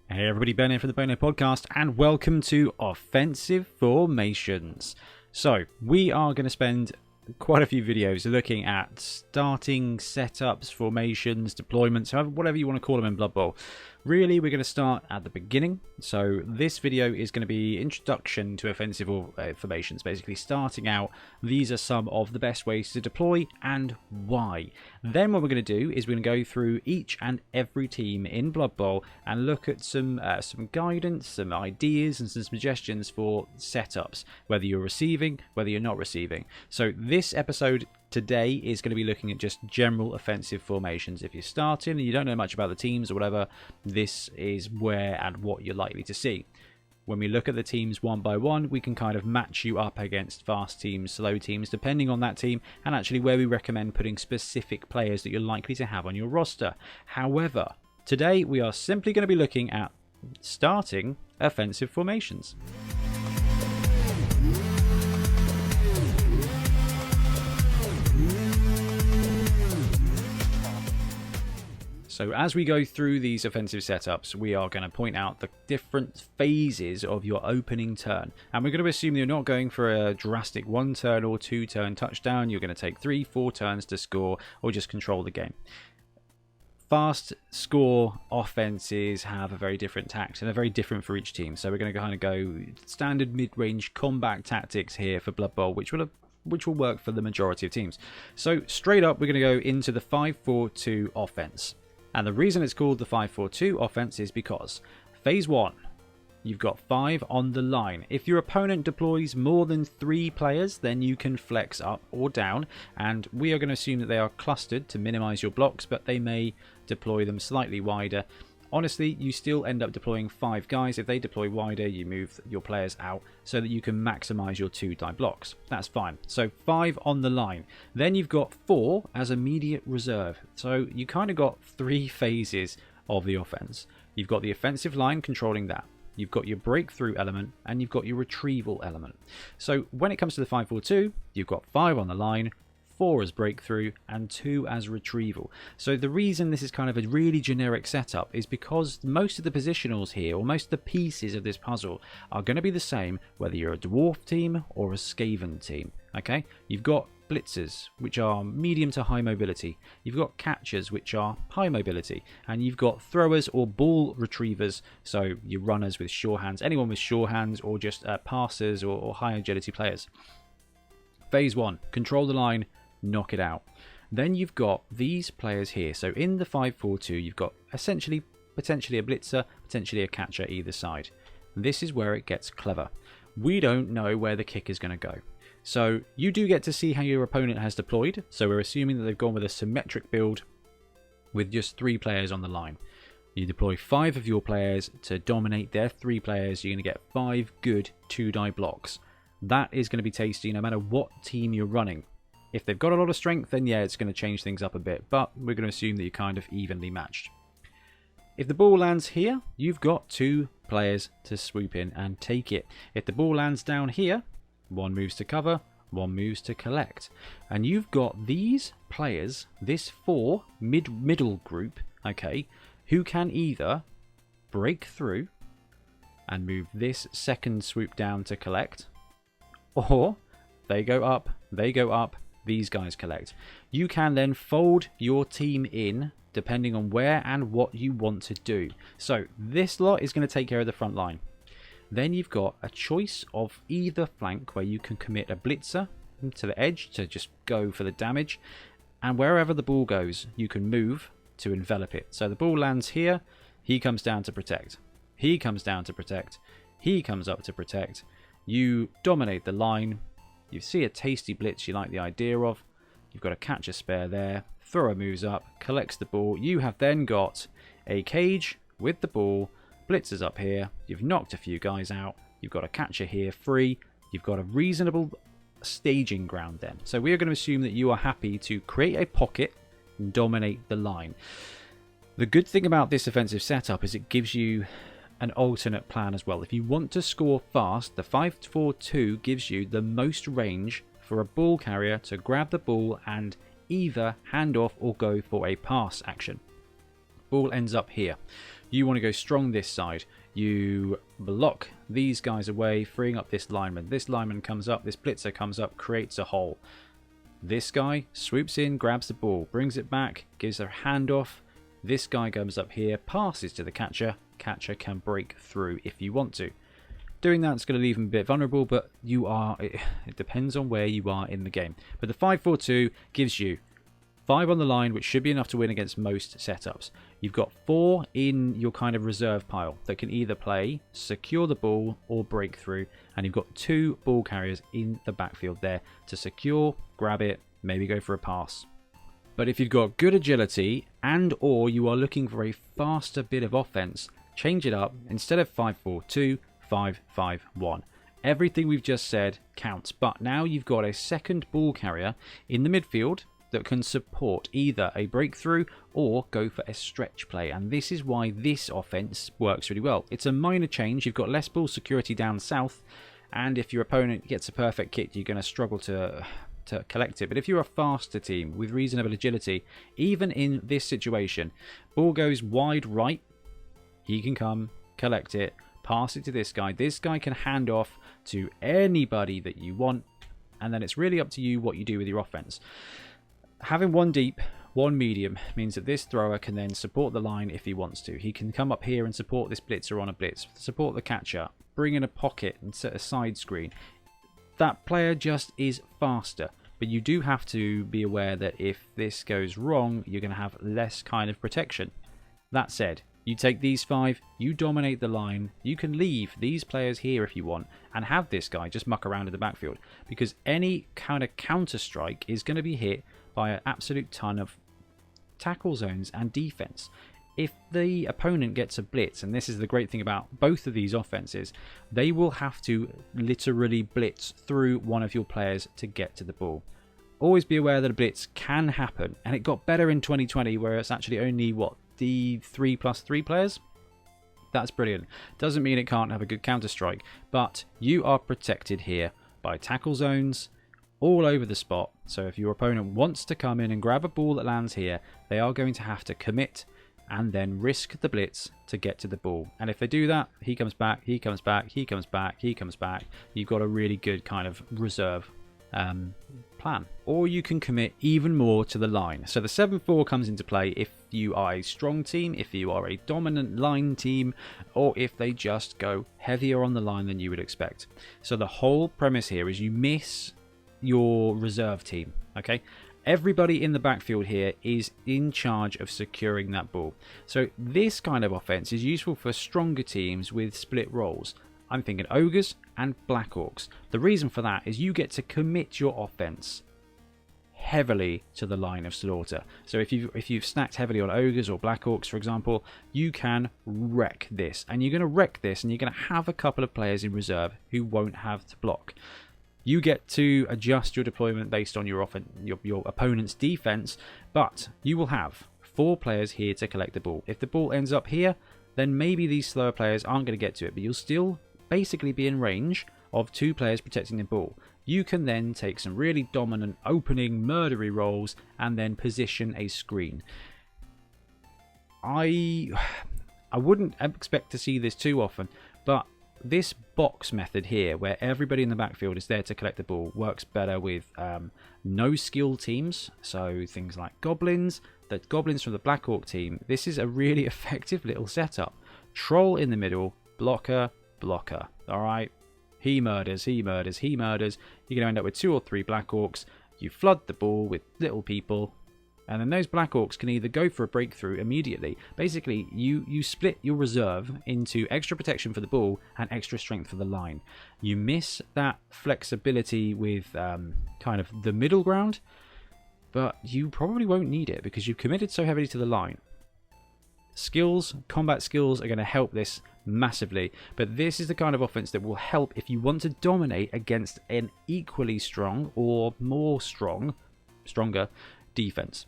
Hey everybody, Ben here from the Bonehead podcast, and welcome to Offensive Formations. So, we are going to spend quite a few videos looking at starting setups, formations, deployments, whatever you want to call them in Blood Bowl. Really, we're going to start at the beginning. So this video is going to be introduction to offensive formations, basically starting out. These are some of the best ways to deploy and why. Then what we're going to do is we're going to go through each and every team in Blood Bowl and look at some guidance, some ideas and some suggestions for setups, whether you're receiving, whether you're not receiving. So this episode today is going to be looking at just general offensive formations. If you're starting and you don't know much about the teams or whatever, this is where and what you're likely to see. When we look at the teams one by one, we can kind of match you up against fast teams, slow teams, depending on that team, and actually where we recommend putting specific players that you're likely to have on your roster. However, today we are simply going to be looking at starting offensive formations. So as we go through these offensive setups, we are going to point out the different phases of your opening turn. And we're going to assume you're not going for a drastic 1 turn or 2 turn touchdown. You're going to take 3-4 turns to score or just control the game. Fast score offenses have a very different tact and they're very different for each team. So we're going to kind of go standard mid-range combat tactics here for Blood Bowl, which will work for the majority of teams. So straight up, we're going to go into the 5-4-2 offense. And the reason it's called the 5-4-2 offense is because phase 1, you've got 5 on the line. If your opponent deploys more than 3 players, then you can flex up or down. And we are going to assume that they are clustered to minimize your blocks, but they may deploy them slightly wider. Honestly, you still end up deploying 5 guys. If they deploy wider, you move your players out so that you can maximize your 2 die blocks. That's fine. So 5 on the line. Then you've got 4 as immediate reserve. So you kind of got 3 phases of the offense. You've got the offensive line controlling that. You've got your breakthrough element and you've got your retrieval element. So when it comes to the 5-4-2, you've got 5 on the line, 4 as breakthrough and 2 as retrieval. So the reason this is kind of a really generic setup is because most of the positionals here, or most of the pieces of this puzzle, are going to be the same whether you're a dwarf team or a Skaven team. Okay, you've got blitzers, which are medium to high mobility. You've got catchers, which are high mobility, and you've got throwers or ball retrievers, so your runners with sure hands, anyone with sure hands, or just passers or high agility players. Phase 1, control the line, knock it out. Then you've got these players here. So in the 5-4-2, you've got essentially potentially a blitzer, potentially a catcher either side. This is where it gets clever. We don't know where the kick is going to go. So you do get to see how your opponent has deployed. So we're assuming that they've gone with a symmetric build with just 3 players on the line. You deploy 5 of your players to dominate their 3 players. You're going to get 5 good 2 die blocks. That is going to be tasty no matter what team you're running. If they've got a lot of strength, then yeah, it's going to change things up a bit, but we're going to assume that you're kind of evenly matched. If the ball lands here, you've got 2 players to swoop in and take it. If the ball lands down here, 1 moves to cover, 1 moves to collect. And you've got these players, this 4 middle group, okay, who can either break through and move this second swoop down to collect, or they go up, these guys collect. You can then fold your team in depending on where and what you want to do. So this lot is going to take care of the front line. Then you've got a choice of either flank where you can commit a blitzer to the edge to just go for the damage, and wherever the ball goes you can move to envelop it. So the ball lands here, he comes down to protect, he comes down to protect, he comes up to protect. You dominate the line. You see a tasty blitz you like the idea of. You've got a catcher spare there. Thrower moves up, collects the ball. You have then got a cage with the ball. Blitzers up here. You've knocked a few guys out. You've got a catcher here free. You've got a reasonable staging ground then. So we are going to assume that you are happy to create a pocket and dominate the line. The good thing about this offensive setup is it gives you an alternate plan as well. If you want to score fast, the 5-4-2 gives you the most range for a ball carrier to grab the ball and either hand off or go for a pass action. Ball ends up here. You want to go strong this side. You block these guys away, freeing up this lineman. This lineman comes up, this blitzer comes up, creates a hole. This guy swoops in, grabs the ball, brings it back, gives a handoff. This guy comes up here, passes to the catcher. Catcher can break through if you want to. Doing that's going to leave him a bit vulnerable, but it depends on where you are in the game. But the 5-4-2 gives you 5 on the line, which should be enough to win against most setups. You've got 4 in your kind of reserve pile that can either play, secure the ball, or break through. And you've got 2 ball carriers in the backfield there to secure, grab it, maybe go for a pass. But if you've got good agility and or you are looking for a faster bit of offense, change it up. Instead of 5-4-2, 5-5-1. Everything we've just said counts, but now you've got a second ball carrier in the midfield that can support either a breakthrough or go for a stretch play, and this is why this offense works really well. It's a minor change. You've got less ball security down south, and if your opponent gets a perfect kick, you're going to struggle to collect it. But if you're a faster team with reasonable agility, even in this situation, ball goes wide right, he can come, collect it, pass it to this guy. This guy can hand off to anybody that you want, and then it's really up to you what you do with your offense. Having 1 deep, 1 medium means that this thrower can then support the line if he wants to. He can come up here and support this blitzer on a blitz, support the catcher, bring in a pocket and set a side screen. That player just is faster, but you do have to be aware that if this goes wrong, you're going to have less kind of protection. That said, you take these 5, you dominate the line, you can leave these players here if you want and have this guy just muck around in the backfield, because any kind of counter strike is going to be hit by an absolute ton of tackle zones and defense. If the opponent gets a blitz, and this is the great thing about both of these offenses, they will have to literally blitz through one of your players to get to the ball. Always be aware that a blitz can happen, and it got better in 2020 where it's actually only, the 3+3 players? That's brilliant. Doesn't mean it can't have a good counter strike, but you are protected here by tackle zones all over the spot. So if your opponent wants to come in and grab a ball that lands here, they are going to have to commit and then risk the blitz to get to the ball. And if they do that, he comes back, he comes back, he comes back, he comes back. You've got a really good kind of reserve plan. Or you can commit even more to the line. So the 7-4 comes into play if you are a strong team, if you are a dominant line team, or if they just go heavier on the line than you would expect. So the whole premise here is you miss your reserve team, okay? Everybody in the backfield here is in charge of securing that ball. So this kind of offense is useful for stronger teams with split roles. I'm thinking Ogres and Black Orcs. The reason for that is you get to commit your offense heavily to the line of slaughter. So if you've stacked heavily on Ogres or Black Orcs, for example, you can wreck this. And you're going to wreck this, and you're going to have a couple of players in reserve who won't have to block. You get to adjust your deployment based on your opponent's defense, but you will have 4 players here to collect the ball. If the ball ends up here, then maybe these slower players aren't going to get to it, but you'll still basically be in range of 2 players protecting the ball. You can then take some really dominant opening murdery rolls and then position a screen. I wouldn't expect to see this too often, but this box method here, where everybody in the backfield is there to collect the ball, works better with no skill teams. So things like goblins, the goblins from the Black Orc team. This is a really effective little setup. Troll in the middle, blocker, blocker. All right, he murders, he murders, he murders. You're going to end up with 2 or 3 Black Orcs. You flood the ball with little people, and then those Black Orcs can either go for a breakthrough immediately. Basically, you split your reserve into extra protection for the ball and extra strength for the line. You miss that flexibility with kind of the middle ground, but you probably won't need it because you've committed so heavily to the line. Skills, combat skills are going to help this massively, but this is the kind of offense that will help if you want to dominate against an equally strong or more stronger defense.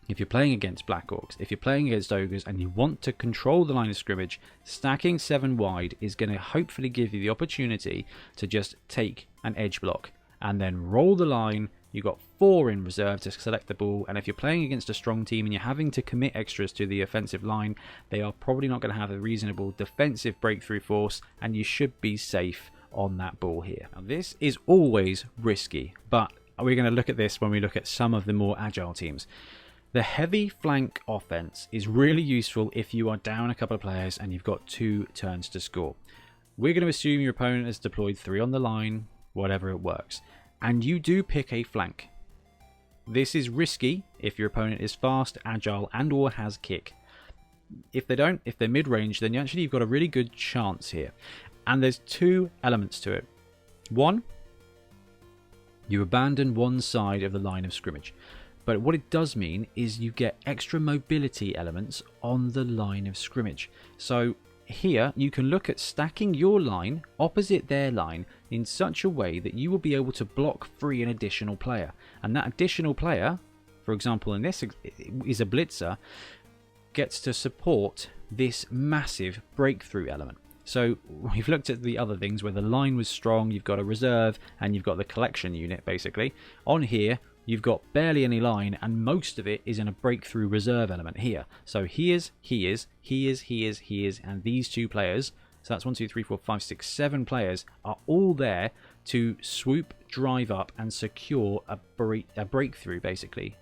If you're playing against Black Orcs, if you're playing against Ogres and you want to control the line of scrimmage, stacking 7 wide is going to hopefully give you the opportunity to just take an edge block and then roll the line, You've got 4 in reserve to select the ball, and if you're playing against a strong team and you're having to commit extras to the offensive line, they are probably not going to have a reasonable defensive breakthrough force, and you should be safe on that ball here. Now, this is always risky, but we're going to look at this when we look at some of the more agile teams. The heavy flank offense is really useful if you are down a couple of players and you've got 2 turns to score. We're going to assume your opponent has deployed 3 on the line, whatever it works, and you do pick a flank. This is risky if your opponent is fast, agile, and or has kick. If they don't, if they're mid-range, then you've got a really good chance here. And there's 2 elements to it. One, you abandon one side of the line of scrimmage. But what it does mean is you get extra mobility elements on the line of scrimmage. So here you can look at stacking your line opposite their line in such a way that you will be able to block free an additional player. And that additional player, for example in this is a blitzer, gets to support this massive breakthrough element. So we've looked at the other things where the line was strong, you've got a reserve, and you've got the collection unit basically. On here, you've got barely any line, and most of it is in a breakthrough reserve element here. So he is, and these 2 players, so that's 1, 2, 3, 4, 5, 6, 7 players, are all there to swoop, drive up, and secure a breakthrough basically.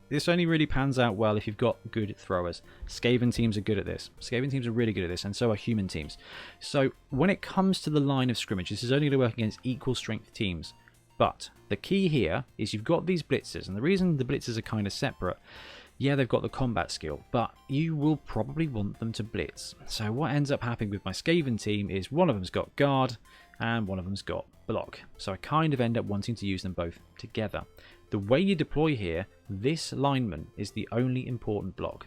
This only really pans out well if you've got good throwers. Skaven teams are good at this. Skaven teams are really good at this, and so are human teams. So when it comes to the line of scrimmage, this is only going to work against equal strength teams. But the key here is you've got these blitzers, and the reason the blitzers are kind of separate, yeah, they've got the combat skill, but you will probably want them to blitz. So what ends up happening with my Skaven team is one of them's got guard, and one of them's got block. So I kind of end up wanting to use them both together. The way you deploy here, this lineman is the only important block.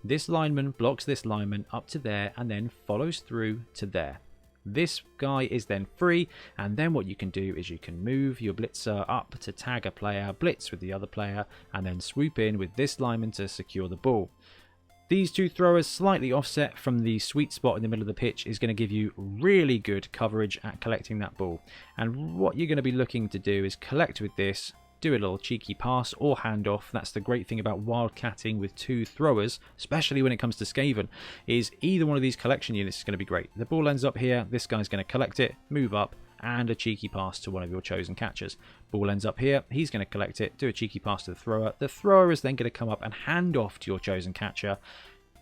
This lineman blocks this lineman up to there and then follows through to there. This guy is then free, and then what you can do is you can move your blitzer up to tag a player, blitz with the other player, and then swoop in with this lineman to secure the ball. These 2 throwers slightly offset from the sweet spot in the middle of the pitch is going to give you really good coverage at collecting that ball. And what you're going to be looking to do is collect with this, do a little cheeky pass or handoff. That's the great thing about wildcatting with 2 throwers, especially when it comes to Skaven, is either one of these collection units is going to be great. The ball ends up here, this guy's going to collect it, move up, and a cheeky pass to one of your chosen catchers. Ball ends up here, he's going to collect it, do a cheeky pass to the thrower. The thrower is then going to come up and hand off to your chosen catcher.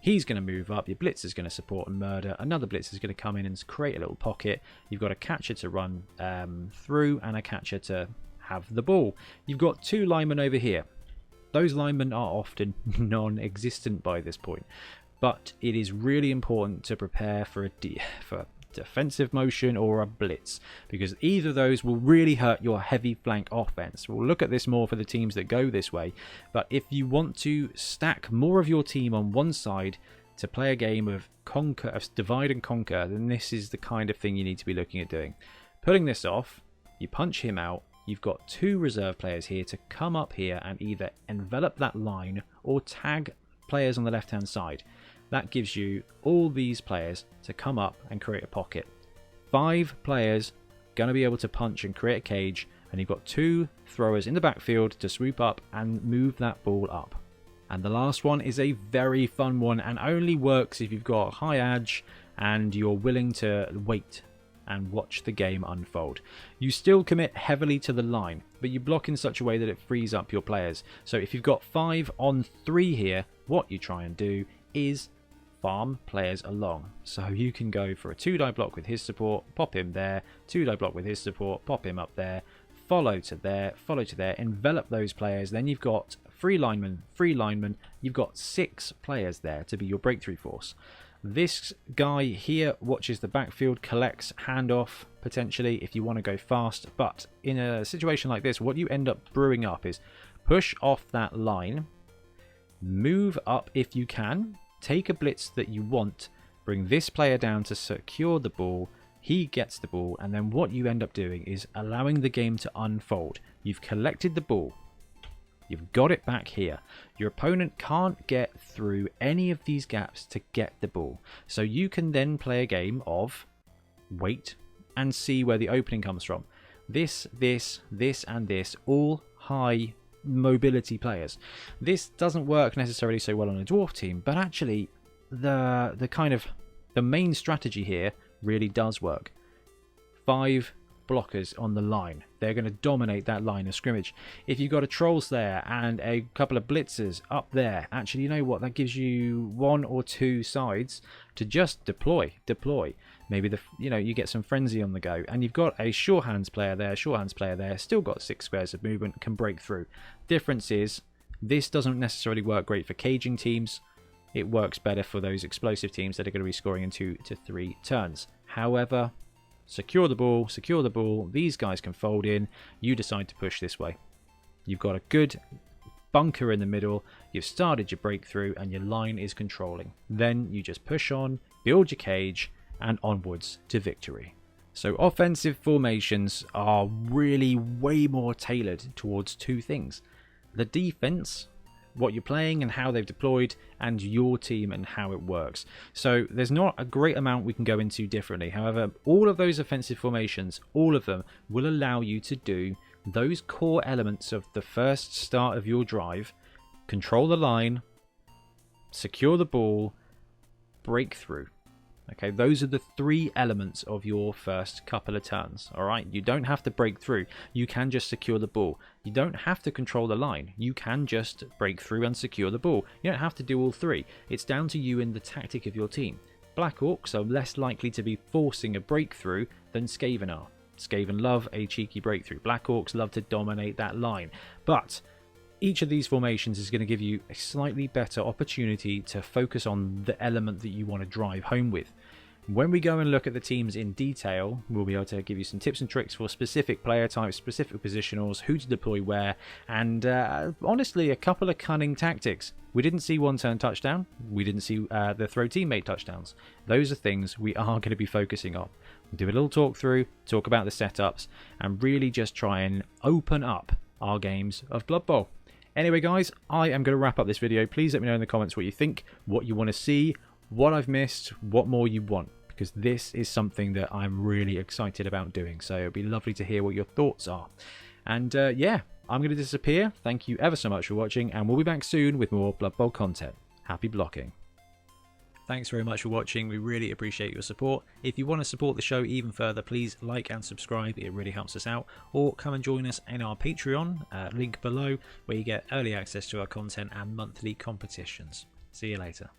He's going to move up, your blitz is going to support and murder, another blitz is going to come in and create a little pocket. You've got a catcher to run through and a catcher to have the ball. You've got 2 linemen over here. Those linemen are often non-existent by this point, but it is really important to prepare for for defensive motion or a blitz, because either of those will really hurt your heavy flank offense. We'll look at this more for the teams that go this way, but if you want to stack more of your team on one side to play a game of divide and conquer, then this is the kind of thing you need to be looking at doing. Pulling this off, you punch him out. You've got 2 reserve players here to come up here and either envelop that line or tag players on the left hand side. That gives you all these players to come up and create a pocket. 5 players going to be able to punch and create a cage, and you've got 2 throwers in the backfield to swoop up and move that ball up. And the last one is a very fun one and only works if you've got high edge and you're willing to wait and watch the game unfold. You still commit heavily to the line, but you block in such a way that it frees up your players. So if you've got 5 on 3 here, what you try and do is farm players along. So you can go for a 2-die block with his support, pop him there, 2-die block with his support, pop him up there, follow to there, envelop those players. Then you've got free lineman, you've got 6 players there to be your breakthrough force. This guy here watches the backfield, collects handoff potentially if you want to go fast, but in a situation like this, what you end up brewing up is push off that line, move up if you can, take a blitz that you want, bring this player down to secure the ball, he gets the ball, and then what you end up doing is allowing the game to unfold. You've collected the ball. You've got it back here. Your opponent can't get through any of these gaps to get the ball. So you can then play a game of wait and see where the opening comes from. This, and this all high mobility players. This doesn't work necessarily so well on a dwarf team, but actually the main strategy here really does work. 5 blockers on the line. They're going to dominate that line of scrimmage. If you've got a troll slayer and a couple of blitzers up there, actually, you know what, that gives you 1 or 2 sides to just deploy. Maybe you get some frenzy on the go, and you've got a sure hands player there, still got 6 squares of movement, can break through. Difference is, this doesn't necessarily work great for caging teams. It works better for those explosive teams that are going to be scoring in 2 to 3 turns. However, secure the ball, these guys can fold in, you decide to push this way. You've got a good bunker in the middle, you've started your breakthrough, and your line is controlling. Then you just push on, build your cage, and onwards to victory. So offensive formations are really way more tailored towards 2 things. The defense, what you're playing and how they've deployed, and your team and how it works. So there's not a great amount we can go into differently. However, all of those offensive formations, all of them, will allow you to do those core elements of the first start of your drive: control the line, secure the ball, break through. Okay, those are the 3 elements of your first couple of turns. Alright, you don't have to break through, you can just secure the ball. You don't have to control the line, you can just break through and secure the ball. You don't have to do all 3. It's down to you and the tactic of your team. Black Orcs are less likely to be forcing a breakthrough than Skaven are. Skaven love a cheeky breakthrough. Black Orcs love to dominate that line. But each of these formations is going to give you a slightly better opportunity to focus on the element that you want to drive home with. When we go and look at the teams in detail, we'll be able to give you some tips and tricks for specific player types, specific positionals, who to deploy where, and honestly, a couple of cunning tactics. We didn't see 1-turn touchdown. We didn't see the throw teammate touchdowns. Those are things we are going to be focusing on. We'll do a little talk through, talk about the setups, and really just try and open up our games of Blood Bowl. Anyway, guys, I am going to wrap up this video. Please let me know in the comments what you think, what you want to see, what I've missed, what more you want, because this is something that I'm really excited about doing. So it'd be lovely to hear what your thoughts are. And yeah, I'm going to disappear. Thank you ever so much for watching, and we'll be back soon with more Blood Bowl content. Happy blocking. Thanks very much for watching. We really appreciate your support. If you want to support the show even further, please like and subscribe. It really helps us out. Or come and join us in our Patreon, link below, where you get early access to our content and monthly competitions. See you later.